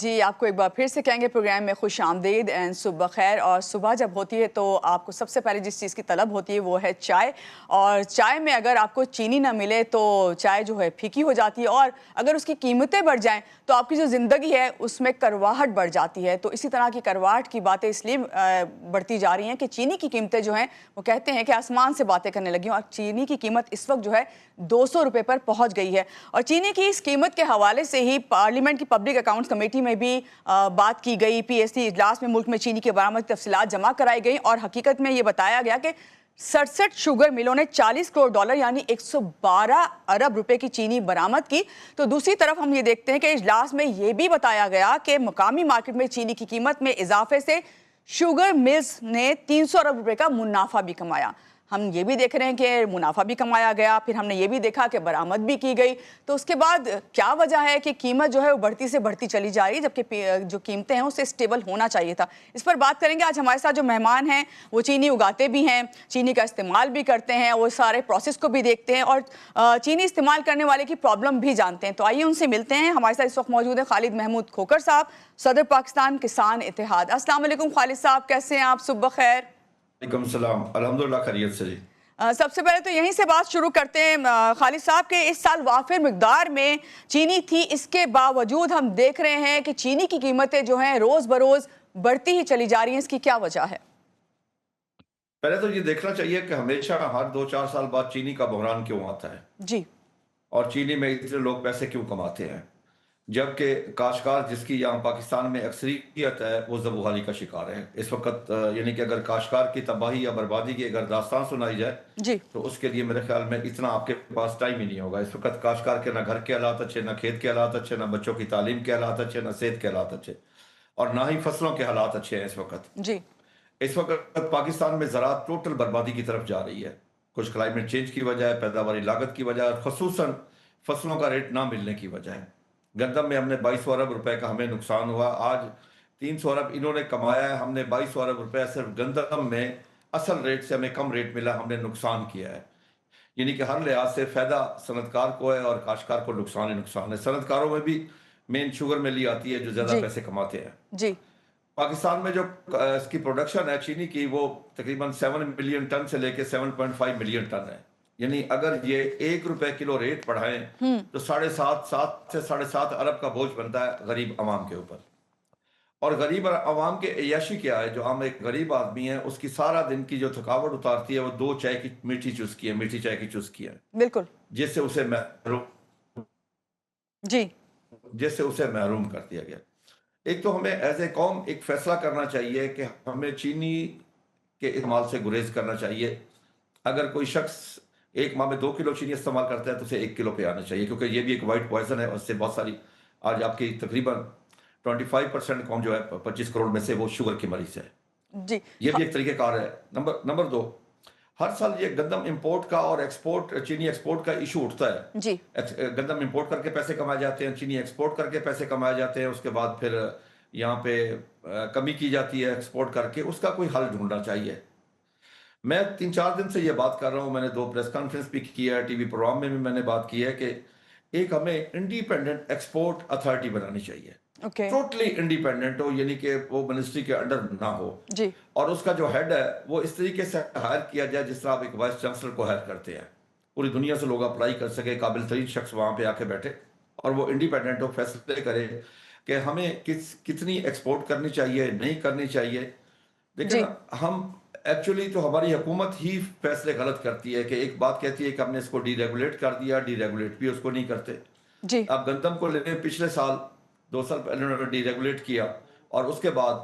जी, आपको एक बार फिर से कहेंगे प्रोग्राम में खुश आमदीद एंड सुबह खैर। और सुबह जब होती है तो आपको सबसे पहले जिस चीज़ की तलब होती है वो है चाय। और चाय में अगर आपको चीनी ना मिले तो चाय जो है फीकी हो जाती है, और अगर उसकी कीमतें बढ़ जाएं तो आपकी जो ज़िंदगी है उसमें करवाहट बढ़ जाती है। तो इसी तरह की करवाहट की बातें इसलिए बढ़ती जा रही हैं कि चीनी की कीमतें जो हैं वो कहते हैं कि आसमान से बातें करने लगी हैं, और चीनी की कीमत इस वक्त जो है 200 रुपये पर पहुंच गई है। और चीनी की इस कीमत के हवाले से ही पार्लियामेंट की पब्लिक अकाउंट्स कमेटी में भी बात की गई। पीएससी इजलास में मुल्क में चीनी की बरामद की तफसीलात जमा कराई गई, और हकीकत में ये बताया गया कि 67 शुगर मिलों ने 40 करोड़ डॉलर यानी 112 अरब रुपए की चीनी बरामद की। तो दूसरी तरफ हम ये देखते हैं कि इजलास में ये भी बताया गया कि मुकामी मार्केट में चीनी की कीमत में इजाफे से शुगर मिल्स ने 300 अरब रुपए का मुनाफा भी कमाया। हम ये भी देख रहे हैं कि मुनाफा भी कमाया गया, फिर हमने ये भी देखा कि बरामद भी की गई। तो उसके बाद क्या वजह है कि कीमत जो है वो बढ़ती से बढ़ती चली जा रही है, जबकि जो कीमतें हैं उससे स्टेबल होना चाहिए था। इस पर बात करेंगे। आज हमारे साथ जो मेहमान हैं वो चीनी उगाते भी हैं, चीनी का इस्तेमाल भी करते हैं, वो सारे प्रोसेस को भी देखते हैं, और चीनी इस्तेमाल करने वाले की प्रॉब्लम भी जानते हैं। तो आइए उनसे मिलते हैं। हमारे साथ इस वक्त मौजूद है खालिद महमूद खोकर साहब, सदर पाकिस्तान किसान इत्तेहाद। अस्सलाम वालेकुम खालिद साहब, कैसे हैं आप? सुबह खैर। वालेकुम सलाम, अल्हम्दुलिल्लाह खैरियत से जी। सबसे पहले तो यहीं से बात शुरू करते हैं खालिद साहब के। इस साल वाफिर मिकदार में चीनी थी, इसके बावजूद हम देख रहे हैं कि चीनी की कीमतें जो हैं रोज बरोज बढ़ती ही चली जा रही हैं। इसकी क्या वजह है? पहले तो ये देखना चाहिए कि हमेशा हर 2-4 साल बाद चीनी का बहरान क्यों आता है जी। और चीनी में इतने लोग पैसे क्यों कमाते हैं, जबकि काश्तकार जिसकी यहाँ पाकिस्तान में अक्सरियत है वो ज़बूहाली का शिकार है इस वक्त। यानी कि अगर काश्तकार की तबाही या बर्बादी की अगर दास्तान सुनाई जाए जी। तो उसके लिए मेरे ख्याल में इतना आपके पास टाइम ही नहीं होगा। इस वक्त काश्तकार के ना घर के हालात अच्छे, ना खेत के हालात अच्छे, ना बच्चों की तालीम के हालात अच्छे, ना सेहत के हालात अच्छे, और ना ही फसलों के हालात अच्छे हैं इस वक्त। जी। इस वक्त पाकिस्तान में ज़राअत टोटल बर्बादी की तरफ जा रही है। कुछ क्लाइमेट चेंज की वजह है, पैदावारी लागत की वजह है, खसूसन फसलों का रेट ना मिलने की वजह है। गंदम में हमने 2200 अरब रुपए का हमें नुकसान हुआ। आज 300 अरब इन्होंने कमाया है, हमने 2200 अरब रुपए सिर्फ गंदम में असल रेट से हमें कम रेट मिला, हमने नुकसान किया है। यानी कि हर लिहाज से फायदा सनतकार को है और काश्तकार को नुकसान ही नुकसान है। सनतकारों में भी मेन शुगर मिल ही आती है जो ज्यादा जी। पैसे कमाते हैं। जी। पाकिस्तान में जो इसकी प्रोडक्शन है चीनी की वो तकरीबन 7 मिलियन टन से लेके 7.5 मिलियन टन है। यानी अगर ये 1 रुपए किलो रेट बढ़ाएं तो 7.5 से 7.5 अरब का बोझ बनता है गरीब आवाम के ऊपर। और गरीब आवाम के अय्याशी क्या है, जो आम एक गरीब आदमी है उसकी सारा दिन की जो थकावट उतारती है वो 2 चाय की मीठी चुस्की है, मीठी चाय की चुस्की है, बिल्कुल। जिससे उसे महरूम जी। जिससे उसे महरूम कर दिया गया। एक तो हमें एज ए कौम एक फैसला करना चाहिए कि हमें चीनी के इस्तेमाल से गुरेज करना चाहिए। अगर कोई शख्स एक माह में 2 किलो चीनी इस्तेमाल करता है तो उसे 1 किलो पे आना चाहिए, क्योंकि ये भी एक वाइट पॉइजन है। उससे बहुत सारी आज आपकी तकरीबन 25% कौम जो है 25 करोड़ में से वो शुगर की मरीज है। जी। ये भी एक तरीकेकार है। नंबर 2, हर साल ये गंदम इंपोर्ट का और एक्सपोर्ट चीनी एक्सपोर्ट का इशू उठता है। जी। गंदम इंपोर्ट करके पैसे कमाए जाते हैं, चीनी एक्सपोर्ट करके पैसे कमाए जाते हैं, उसके बाद फिर यहाँ पे कमी की जाती है एक्सपोर्ट करके। उसका कोई हल ढूंढना चाहिए। मैं 3-4 दिन से ये बात कर रहा हूँ, मैंने 2 प्रेस कॉन्फ्रेंस भी किया है, टीवी प्रोग्राम में भी मैंने बात की है कि एक हमें इंडिपेंडेंट एक्सपोर्ट अथॉरिटी बनानी चाहिए, ओके। टोटली इंडिपेंडेंट हो, यानी कि वो मिनिस्ट्री के अंडर ना हो। जी। और उसका जो हेड है वो इस तरीके से हायर किया जाए जिस तरह आप एक वाइस चांसलर को हायर करते हैं। पूरी दुनिया से लोग अप्लाई कर सके, काबिल तरीन शख्स वहाँ पे आके बैठे और वो इंडिपेंडेंट हो, फैसले करे कि हमें कितनी एक्सपोर्ट करनी चाहिए, नहीं करनी चाहिए। लेकिन जी। हम एक्चुअली तो हमारी हुकूमत ही फैसले गलत करती है कि एक बात कहती है कि हमने इसको डीरेगुलेट कर दिया, डीरेगुलेट भी उसको नहीं करते। जी। आप गंदम को लें, पिछले साल 2 साल पहले उन्होंने डीरेगुलेट किया और उसके बाद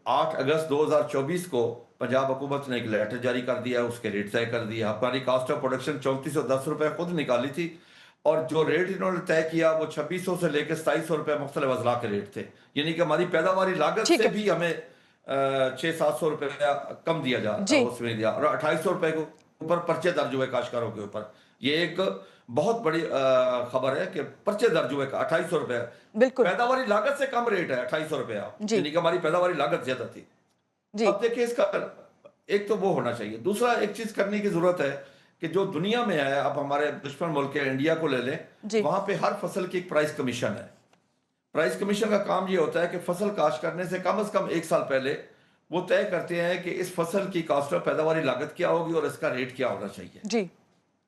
8 अगस्त 2024 को पंजाब हुकूमत ने एक लेटर जारी कर दिया, उसके रेट तय कर दिया। हमारी कास्ट ऑफ प्रोडक्शन 3410 रुपये खुद निकाली थी और जो रेट इन्होंने तय किया वो 2600 से लेकर 2700 रुपये मुख्तलिफ अजला के रेट थे। यानी कि हमारी पैदावारी लागत ठीक से है। भी हमें 600-700 रुपये कम दिया जा जी। उसमें दिया, और 2800 रुपये के ऊपर पर्चे दर्ज हुए काश्तकारों के ऊपर। ये एक बहुत बड़ी खबर है कि पर्चे दर्ज हुए 2800 रुपये। बिल्कुल। पैदावारी लागत से कम रेट है 2800 रुपया, जी। यानी कि हमारी पैदावारी लागत ज्यादा थी। जी। अब देखिए इसका एक तो वो होना चाहिए। दूसरा एक चीज करने की जरूरत है कि जो दुनिया में है, अब हमारे दुश्मन मुल्क है इंडिया को ले लें, जी। वहां पे हर फसल की एक प्राइस कमीशन है। प्राइस कमीशन का काम ये होता है कि फसल काश्त करने से कम 1 साल पहले वो तय करते हैं कि इस फसल की कास्ट ऑफ पैदावारी लागत क्या होगी और इसका रेट क्या होना चाहिए। जी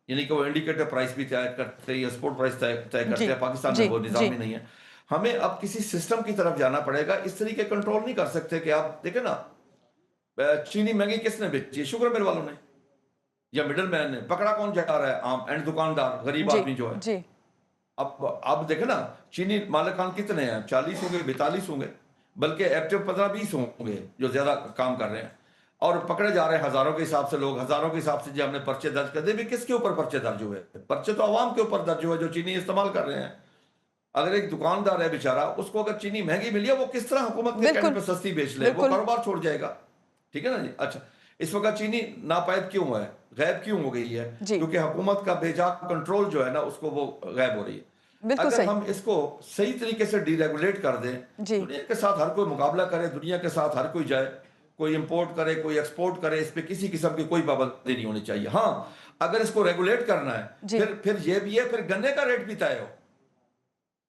यानी कि वो इंडिकेटर प्राइस भी तय करते हैं, एक्सपोर्ट प्राइस तय तय करते जी हैं। पाकिस्तान में जी वो निज़ाम जी ही नहीं है। हमें अब किसी सिस्टम की तरफ जाना पड़ेगा। इस तरीके कंट्रोल नहीं कर सकते कि आप देखें ना, चीनी महंगी किसने बेची है? शुगर मिल वालों ने या मिडल मैन ने। पकड़ा कौन जा रहा है? आम एंड दुकानदार, गरीब जी आदमी जो है। जी अब देखें ना, चीनी मालिकान कितने हैं? 40 होंगे, 42 होंगे, बल्कि एक्टिव 15-20 होंगे जो ज्यादा काम कर रहे हैं। और पकड़े जा रहे हैं हजारों के हिसाब से लोग, हजारों के हिसाब से जो हमने पर्चे दर्ज कर दिए। भी किसके ऊपर पर्चे दर्ज हुए? पर्चे तो आवाम के ऊपर दर्ज हुए जो चीनी इस्तेमाल कर रहे हैं। अगर एक दुकानदार है बेचारा, उसको अगर चीनी महंगी मिली है, वो किस तरह हुकूमत के कहने बिल्कुल पर सस्ती बेच ले? वो बिल्कुल कारोबार छोड़ जाएगा। ठीक है ना जी। अच्छा, इस वक्त चीनी नापायद क्यों है, गायब क्यों हो गई है? जी क्योंकि हुकूमत का बेजा कंट्रोल जो है ना, उसको वो गायब हो रही है। बिल्कुल अगर सही हम इसको सही तरीके से डीरेगुलेट कर दें, जी दुनिया के साथ हर कोई मुकाबला करे, दुनिया के साथ हर कोई जाए, कोई इंपोर्ट करे, कोई एक्सपोर्ट करे, इस पे किसी किस्म की कोई पाबंदी नहीं होनी चाहिए। हाँ, अगर इसको रेगुलेट करना है, जी फिर ये भी है, फिर गन्ने का रेट भी तय हो।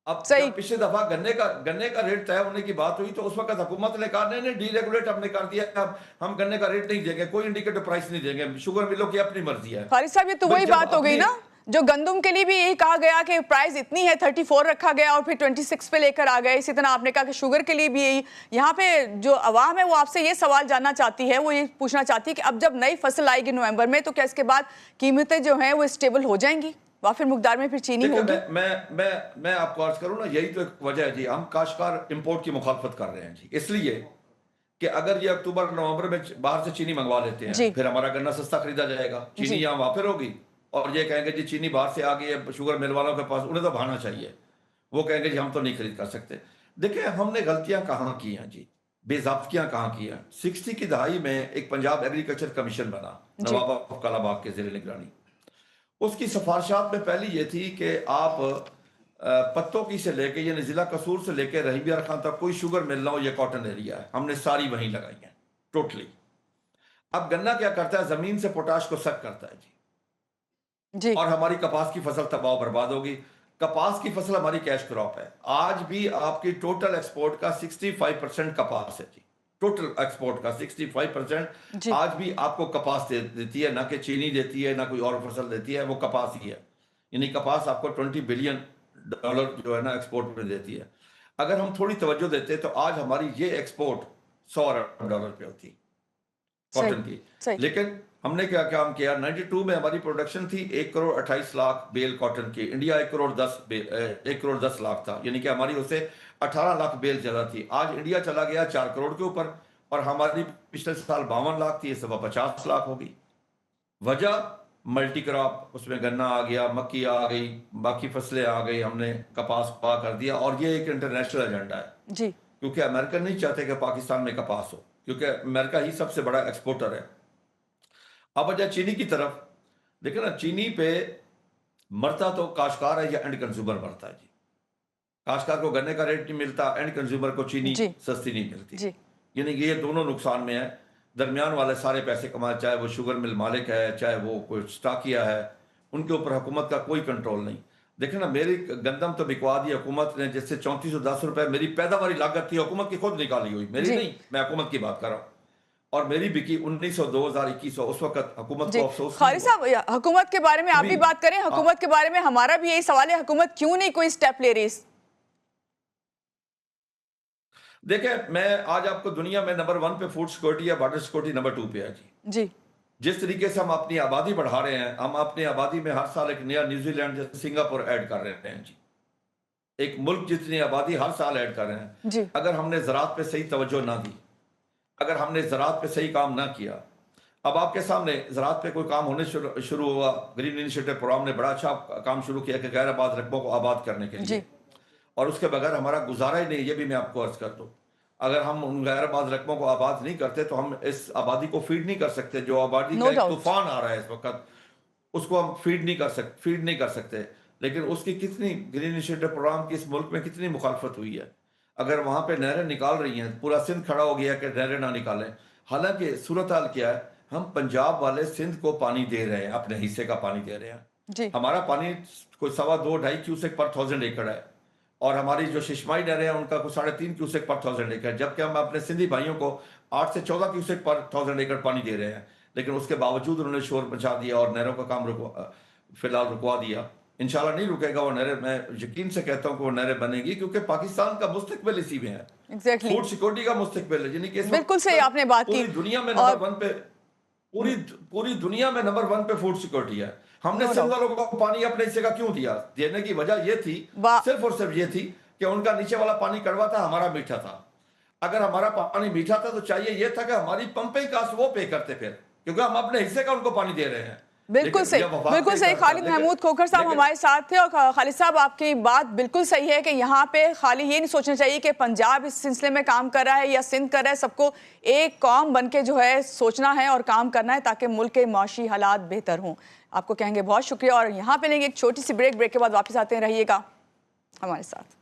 अब सही जब पिछली दफा गन्ने का रेट तय होने की बात हुई, तो उस वक्त हुकूमत ने कहा नहीं, डीरेगुलेट हमने कर दिया, अब हम गन्ने का रेट नहीं देंगे, कोई इंडिकेटर प्राइस नहीं देंगे, शुगर मिलों की अपनी मर्जी है। फारिस साहब, ये तो भाई वही जब बात हो गई अपनी ना, जो गंदुम के लिए भी यही कहा गया कि प्राइस इतनी है, 34 रखा गया और फिर 26 पे लेकर आ गए। इसी तरह आपने कहा कि शुगर के लिए भी यही। यहाँ पे जो अवाम है वो आपसे ये सवाल जानना चाहती है, वो ये पूछना चाहती है कि अब जब नई फसल आएगी नवंबर में, तो क्या इसके बाद कीमतें जो हैं वो स्टेबल हो जाएंगी, वाफिर मुकदार में फिर चीनी देखिए, होगी? मैं आपको अर्ज करूं ना, यही तो एक वजह है जी। हम काश्तकार इंपोर्ट की मुखालफत कर रहे हैं जी, इसलिए कि अगर ये अक्टूबर नवंबर में बाहर से चीनी मंगवा लेते हैं, जी फिर हमारा गन्ना सस्ता खरीदा जाएगा, चीनी जी यहाँ वाफिर होगी, और ये कहेंगे जी चीनी बाहर से आ गई है, शुगर मिल वालों के पास, उन्हें तो भाना चाहिए। वो कहेंगे जी हम तो नहीं खरीद कर सकते। देखिए, हमने गलतियां कहाँ की हैं जी, बेज़ाब्तियां कहाँ की हैं। 60 की दहाई में एक पंजाब एग्रीकल्चर कमीशन बना, जी नवाब ऑफ कालाबाग के ज़ेर निगरानी। उसकी सिफारिशात में पहली ये थी कि आप पत्तों की से लेके, यानी जिला कसूर से लेके रहीबियार खान तक कोई शुगर मिल ना हो, ये कॉटन एरिया है, हमने सारी वहीं लगाई है टोटली। अब गन्ना क्या करता है, जमीन से पोटाश को सक करता है जी, जी और हमारी कपास की फसल तबाह बर्बाद होगी। कपास की फसल हमारी कैश क्रॉप है। आज भी आपकी टोटल एक्सपोर्ट का 65% कपास है जी। टोटल एक्सपोर्ट का 65% जी आज भी आपको कपास देती है, ना कि चीनी देती है, ना कोई और फसल देती है, वो कपास ही है। यानी कपास आपको $20 बिलियन जो है ना एक्सपोर्ट में देती है। अगर हम थोड़ी तवज्जो देते तो आज हमारी ये एक्सपोर्ट $100 अरब पे होती सही कॉटन की। सही लेकिन हमने क्या काम किया, 92 में हमारी प्रोडक्शन थी 1 करोड़ 28 लाख बेल कॉटन की। इंडिया 1 करोड़ 10 लाख था, यानी कि हमारी उससे 18 लाख बेल ज्यादा थी। आज इंडिया चला गया 4 करोड़ के ऊपर, और हमारी पिछले साल 52 लाख थी, इस दफा 50 लाख होगी। वजह मल्टी क्रॉप, उसमें गन्ना आ गया, मक्की आ गई, बाकी फसलें आ गई, हमने कपास पा कर दिया। और ये एक इंटरनेशनल एजेंडा है, जी क्योंकि अमेरिकन नहीं चाहते कि पाकिस्तान में कपास हो, क्योंकि अमेरिका ही सबसे बड़ा एक्सपोर्टर है। अब आ जाए चीनी की तरफ, देखिए ना, चीनी पे मरता तो काश्तकार है या एंड कंज्यूमर मरता है जी। काश्तकार को गन्ने का रेट नहीं मिलता, एंड कंज्यूमर को चीनी जी सस्ती नहीं मिलती। जी यानी कि ये दोनों नुकसान में है। दरमियान वाले सारे पैसे कमाए, चाहे वो शुगर मिल मालिक है, चाहे वो कोई स्टाकिया है, उनके ऊपर हुकूमत का कोई कंट्रोल नहीं। देखिए ना, मेरी गंदम तो बिकवा दी हुकूमत ने, जिससे 3410 रुपए मेरी पैदावारी लागत थी, हुकूमत की खुद निकाली हुई, मेरी जी नहीं, मैं हुकूमत की बात कर रहा हूँ। और मेरी बिकी 1900 2000 2100, उस वक्त हुकूमत जी को अफसोस नहीं खालिद हुआ। साहब, हुकूमत के बारे में आप अभी भी बात करें। आ, हुकूमत के बारे में हमारा भी यही सवाल है, हुकूमत क्यों नहीं कोई स्टेप ले रही? देखिए, मैं आज आपको दुनिया में नंबर 1 पे फूड सिक्योरिटी या वाटर सिक्योरिटी नंबर 2 पे है जी। जी जिस तरीके से हम अपनी आबादी बढ़ा रहे हैं, हम अपनी आबादी में हर साल एक नया न्यूजीलैंड जैसे सिंगापुर ऐड कर रहे हैं जी। एक मुल्क जितनी आबादी हर साल ऐड कर रहे हैं। जी अगर हमने ज़राअत पे सही तवज्जो ना दी, अगर हमने ज़राअत पे सही काम ना किया, अब आपके सामने ज़राअत पे कोई काम होने शुरू हुआ। ग्रीन इनिशिएटिव प्रोग्राम ने बड़ा अच्छा काम शुरू किया कि गैर आबाद रकबों को आबाद करने के जी लिए, और उसके बगैर हमारा गुजारा ही नहीं। ये भी मैं आपको अर्ज कर दूं, अगर हम उन गैर आबाद रकबों को आबाद नहीं करते तो हम इस आबादी को फीड नहीं कर सकते। जो आबादी का नो एक डाउट तूफान आ रहा है इस वक्त, उसको हम फीड नहीं कर सकते। लेकिन उसकी कितनी ग्रीन इनिशिएटिव प्रोग्राम की इस मुल्क में कितनी मुखालफत हुई है। अगर वहां पे नहरें निकाल रही हैं, पूरा सिंध खड़ा हो गया कि नहरें ना निकालें। हालांकि सूरत हाल क्या है, हम पंजाब वाले सिंध को पानी दे रहे हैं, अपने हिस्से का पानी दे रहे हैं। जी हमारा पानी कोई 2.25-2.5 क्यूसेक पर 1000 एकड़ है। और हमारी जो शिशमाई नहरें हैं उनका कुछ 3.5 क्यूसेक पर 1000 एकड़, जबकि हम अपने सिंधी भाइयों को 8 से 14 क्यूसेक पर 1000 एकड़ पानी दे रहे हैं, लेकिन उसके बावजूद उन्होंने शोर मचा दिया और नहरों का काम फिलहाल रुकवा दिया। इंशाल्लाह नहीं रुकेगा वो नहरें, मैं यकीन से कहता हूँ कि वो नहरें बनेगी, क्योंकि पाकिस्तान का मुस्तकबिल इसी में है। एग्जैक्टली फूड सिक्योरिटी का मुस्तकबिल है, यानी कि इस वक्त बिल्कुल सही आपने बात की। पूरी दुनिया में और नंबर 1 पे, पूरी दुनिया में नंबर 1 पे फूड सिक्योरिटी है। हमने नो सिंध डाउट वालों को पानी अपने हिस्से का क्यों दिया? देने की वजह ये थी, बा सिर्फ और सिर्फ ये थी कि उनका नीचे वाला पानी कड़वा था, हमारा मीठा था। अगर हमारा पानी मीठा था तो चाहिए ये था कि हमारी पंपिंग कास्ट वो पे करते फिर, क्योंकि हम अपने हिस्से का उनको पानी दे रहे हैं। बिल्कुल लेकिन सही, यह वफाक बिल्कुल नहीं सही। करता। खालिद महमूद खोखर साहब लेकिन हमारे साथ थे। और खालिद साहब, आपकी बात बिल्कुल सही है कि यहाँ पे खाली ये नहीं सोचना चाहिए कि पंजाब इस सिलसिले में काम कर रहा है या सिंध कर रहा है। सबको एक कौम बन के जो है सोचना है और काम करना है ताकि मुल्क के माशी हालात बेहतर हों। आपको कहेंगे बहुत शुक्रिया। और यहाँ पे लेंगे एक छोटी सी ब्रेक के बाद वापस आते हैं, रहिएगा हमारे साथ।